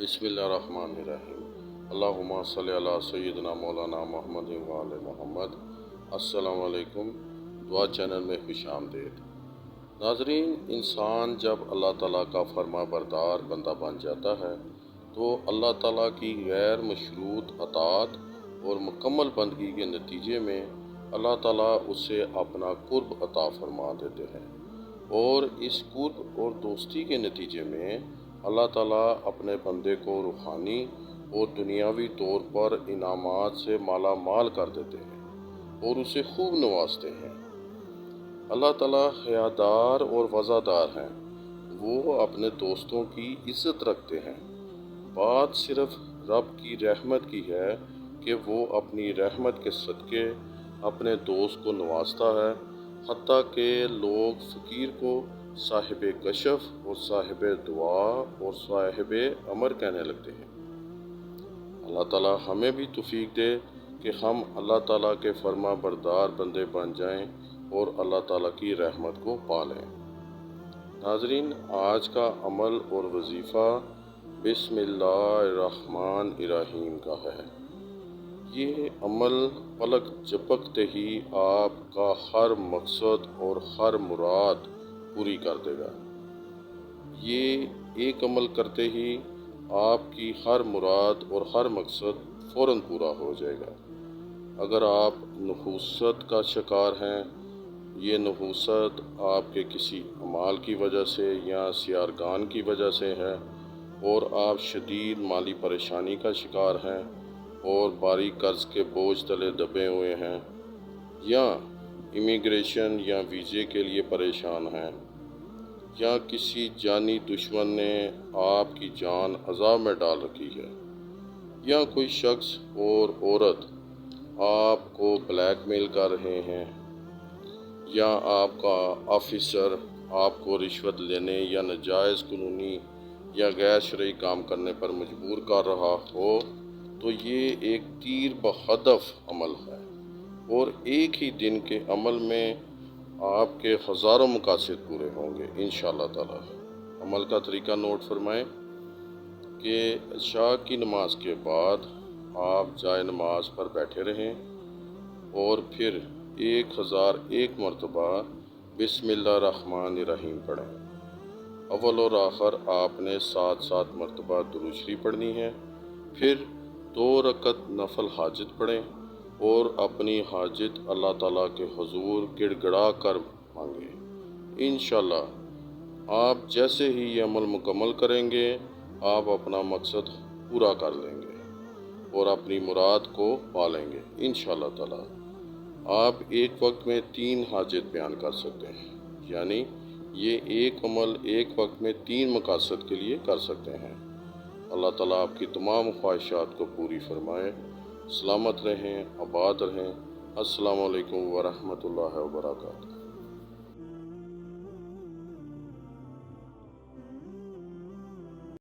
بسم اللہ الرحمن الرحیم۔ اللہم صلی علی سیدنا مولانا محمد و آل محمد۔ السلام علیکم۔ دعا چینل میں خوش آمدید۔ ناظرین، انسان جب اللہ تعالیٰ کا فرما بردار بندہ بن جاتا ہے تو اللہ تعالیٰ کی غیر مشروط اطاعت اور مکمل بندگی کے نتیجے میں اللہ تعالیٰ اسے اپنا قرب عطا فرما دیتے ہیں، اور اس قرب اور دوستی کے نتیجے میں اللہ تعالیٰ اپنے بندے کو روحانی اور دنیاوی طور پر انعامات سے مالا مال کر دیتے ہیں اور اسے خوب نوازتے ہیں۔ اللہ تعالیٰ حیادار اور وفادار ہیں، وہ اپنے دوستوں کی عزت رکھتے ہیں۔ بات صرف رب کی رحمت کی ہے کہ وہ اپنی رحمت کے صدقے اپنے دوست کو نوازتا ہے، حتیٰ کہ لوگ فقیر کو صاحب کشف اور صاحب دعا اور صاحب امر کہنے لگتے ہیں۔ اللہ تعالیٰ ہمیں بھی توفیق دے کہ ہم اللہ تعالیٰ کے فرما بردار بندے بن جائیں اور اللہ تعالیٰ کی رحمت کو پالیں۔ ناظرین، آج کا عمل اور وظیفہ بسم اللہ الرحمن الرحیم کا ہے۔ یہ عمل پلک جھپکتے ہی آپ کا ہر مقصد اور ہر مراد پوری کر دے گا۔ یہ ایک عمل کرتے ہی آپ کی ہر مراد اور ہر مقصد فوراً پورا ہو جائے گا۔ اگر آپ نحوست کا شکار ہیں، یہ نحوست آپ کے کسی اعمال کی وجہ سے یا سیارگان کی وجہ سے ہے، اور آپ شدید مالی پریشانی کا شکار ہیں اور بھاری قرض کے بوجھ تلے دبے ہوئے ہیں، یا امیگریشن یا ویزے کے لیے پریشان ہیں، یا کسی جانی دشمن نے آپ کی جان عذاب میں ڈال رکھی ہے، یا کوئی شخص اور عورت آپ کو بلیک میل کر رہے ہیں، یا آپ کا آفیسر آپ کو رشوت لینے یا ناجائز قانونی یا غیر شرعی کام کرنے پر مجبور کر رہا ہو، تو یہ ایک تیر بہدف عمل ہے، اور ایک ہی دن کے عمل میں آپ کے ہزاروں مقاصد پورے ہوں گے انشاءاللہ تعالی۔ عمل کا طریقہ نوٹ فرمائیں کہ عشاء کی نماز کے بعد آپ جائے نماز پر بیٹھے رہیں اور پھر 1001 مرتبہ بسم اللہ الرحمن الرحیم پڑھیں۔ اول اور آخر آپ نے 7 مرتبہ درود شریف پڑھنی ہے، پھر 2 رکعت نفل حاجت پڑھیں اور اپنی حاجت اللہ تعالیٰ کے حضور گڑ گڑا کر مانگیں۔ انشاءاللہ آپ جیسے ہی یہ عمل مکمل کریں گے، آپ اپنا مقصد پورا کر لیں گے اور اپنی مراد کو پالیں گے انشاءاللہ تعالیٰ۔ آپ ایک وقت میں 3 حاجت بیان کر سکتے ہیں، یعنی یہ ایک عمل ایک وقت میں 3 مقاصد کے لیے کر سکتے ہیں۔ اللہ تعالیٰ آپ کی تمام خواہشات کو پوری فرمائے۔ سلامت رہیں، آباد رہیں۔ السلام علیکم ورحمۃ اللہ وبرکاتہ۔